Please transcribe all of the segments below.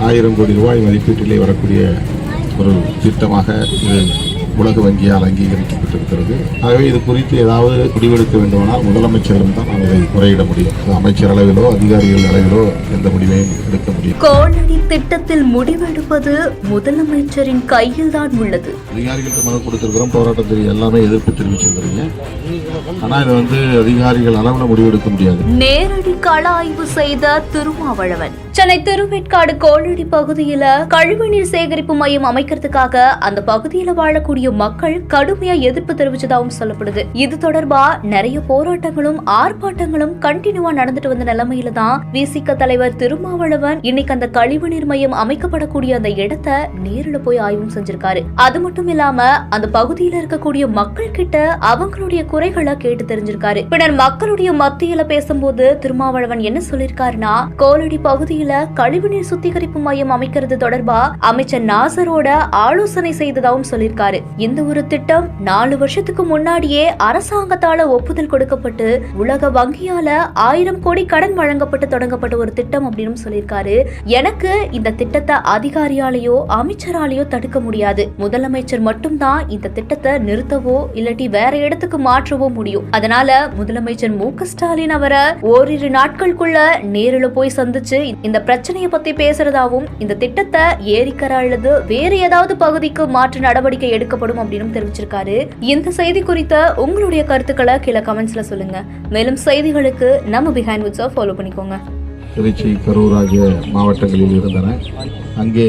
1000 கோடி ரூபாய் மதிப்பீட்டிலே வரக்கூடிய ஒரு திட்டமாக இது உலக வங்கியால் அங்கீகரிக்கப்பட்டிருக்கிறது. ஆகவே இது குறித்து ஏதாவது முடிவெடுக்க வேண்டுமானால் முதலமைச்சரிடம் தான் நாம் இதை முறையிட முடியும். அமைச்சர் அளவிலோ அதிகாரிகள் அளவிலோ எந்த முடிவையும் எடுக்க முடியும். கோளடி திட்டத்தில் முடிவெடுப்பது முதலமைச்சரின் கையில் தான் உள்ளது. அதிகாரிகள்கிட்ட மனு கொடுத்திருக்கிறோம், போராட்டத்தில் எல்லாமே எதிர்ப்பு தெரிவிச்சிருக்கிறீங்க. ஆனா இது அதிகாரிகள் அளவில் முடிவெடுக்க முடியாது. நேரடி கள ஆய்வு செய்த திருமாவளவன் சென்னை திருவேற்காடு கோளடி பகுதியில கழிவுநீர் சேகரிப்பு மையம் அமைக்கிறதுக்காக அந்த பகுதியில வாழக்கூடிய மக்கள் கடுமையா எதிர்ப்பு தெரிவிச்சதாகவும் சொல்லப்படுது. இது தொடர்பா நிறைய போராட்டங்களும் ஆர்ப்பாட்டங்களும் கண்டினியூவா நடந்துட்டு வந்த நிலைமையில தான் விசிக தலைவர் திருமாவளவன் இன்னைக்கு அந்த கழிவுநீர் மையம் அமைக்கப்படக்கூடிய அந்த இடத்தை நேரில் போய் ஆய்வும் செஞ்சிருக்காரு. அது மட்டும் இல்லாம அந்த பகுதியில இருக்கக்கூடிய மக்கள் கிட்ட அவங்களுடைய குறைகளை கேட்டு தெரிஞ்சிருக்காரு. பின்னர் மக்களுடைய மத்தியில பேசும்போது திருமாவளவன் என்ன சொல்லிருக்காருன்னா, கோளடி பகுதியில கழிவுநீர் சுத்திகரிப்பு மையம் அமைக்கிறது தொடர்பா அமைச்சர் நாசரோட ஆலோசனை செய்ததாகவும் சொல்லிருக்காரு. இந்த ஒரு திட்டம் 4 வருஷத்துக்கு முன்னாடியே அரசாங்கத்தால ஒப்புதல் கொடுக்கப்பட்டு உலக வங்கியால 1000 கோடி கடன் வழங்கப்பட்டு தொடங்கப்பட்ட ஒரு திட்டம் அப்படின்னு சொல்லியிருக்காரு. எனக்கு இந்த திட்டத்தை அதிகாரியாலேயோ அமைச்சராலேயோ தடுக்க முடியாது. முதலமைச்சர் மட்டும்தான் இந்த திட்டத்தை நிறுத்தவோ இல்லாட்டி வேற இடத்துக்கு மாற்றவோ முடியும். அதனால முதலமைச்சர் மு.க. ஸ்டாலின் அவரை ஓரிரு நாட்களுக்குள்ள நேரில் போய் சந்திச்சு இந்த பிரச்சனையை பத்தி பேசுறதாவும் இந்த திட்டத்தை ஏரிக்கரை அல்லது வேற ஏதாவது பகுதிக்கு மாற்று நடவடிக்கை எடுக்கப்படும் அப்படின்னு தெரிவிச்சிருக்காரு. இந்த செய்தி குறித்த உங்களுடைய கருத்துக்களை கீழே கமெண்ட்ஸ்ல சொல்லுங்க. மேலும் செய்திகளுக்கு நம்ம பிஹைண்ட் விட்ஸை ஃபாலோ பண்ணிக்கோங்க. திருச்சி, கரூர் ஆகிய மாவட்டங்களில் இருந்தன. அங்கே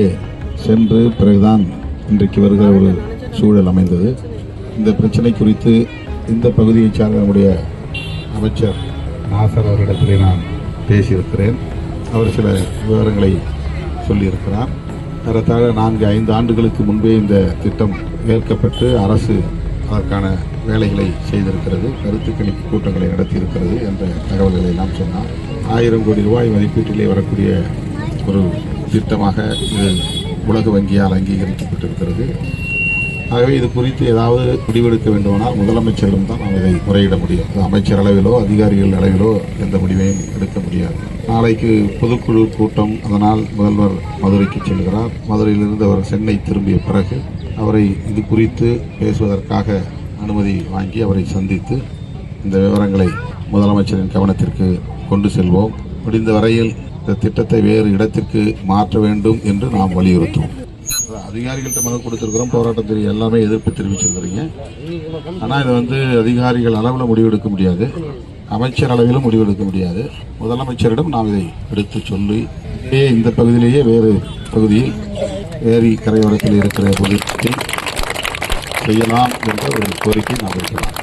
சென்று பிறகுதான் இன்றைக்கு வருகிற ஒரு சூழல் அமைந்தது. இந்த பிரச்சனை குறித்து இந்த பகுதியை சார்ந்த நம்முடைய அமைச்சர் நாசர் அவரிடத்திலே நான் பேசியிருக்கிறேன். அவர் சில விவரங்களை சொல்லியிருக்கிறார். ஏறத்தாழ 4-5 ஆண்டுகளுக்கு முன்பே இந்த திட்டம் ஏற்கப்பட்டு அரசு அதற்கான வேலைகளை செய்திருக்கிறது, கருத்து கணிப்பு கூட்டங்களை நடத்தியிருக்கிறது என்ற தகவல்களை எல்லாம் சொன்னார். 1000 கோடி ரூபாய் மதிப்பீட்டிலே வரக்கூடிய ஒரு திட்டமாக இது உலக வங்கியால் அங்கீகரிக்கப்பட்டிருக்கிறது. ஆகவே இது குறித்து ஏதாவது முடிவெடுக்க வேண்டுமானால் முதலமைச்சரிடம் தான் நாம் இதை முறையிட முடியும். அமைச்சர் அளவிலோ அதிகாரிகள் அளவிலோ எந்த முடிவையும் எடுக்க முடியாது. நாளைக்கு பொதுக்குழு கூட்டம், அதனால் முதல்வர் மதுரைக்கு செல்கிறார். மதுரையிலிருந்து அவர் சென்னை திரும்பிய பிறகு அவரை இது குறித்து பேசுவதற்காக அனுமதி வாங்கி அவரை சந்தித்து இந்த விவரங்களை முதலமைச்சரின் கவனத்திற்கு கொண்டு செல்வோம். முடிந்த வரையில் இந்த திட்டத்தை வேறு இடத்திற்கு மாற்ற வேண்டும் என்று நாம் வலியுறுத்துவோம். அதிகாரிகள்கிட்ட மனு கொடுத்திருக்கிறோம், போராட்டத்தில் எல்லாமே எதிர்ப்பு தெரிவிச்சிருக்கிறீங்க. ஆனால் இது அதிகாரிகள் அளவில் முடிவெடுக்க முடியாது, அமைச்சர் அளவிலும் முடிவெடுக்க முடியாது. முதலமைச்சரிடம் நாம் இதை எடுத்து சொல்லி இந்த பகுதியிலேயே வேறு பகுதியில் ஏரி கரையோரத்தில் இருக்கிற பகுதியை செய்யலாம் என்ற ஒரு கோரிக்கை நாம் வைக்கலாம்.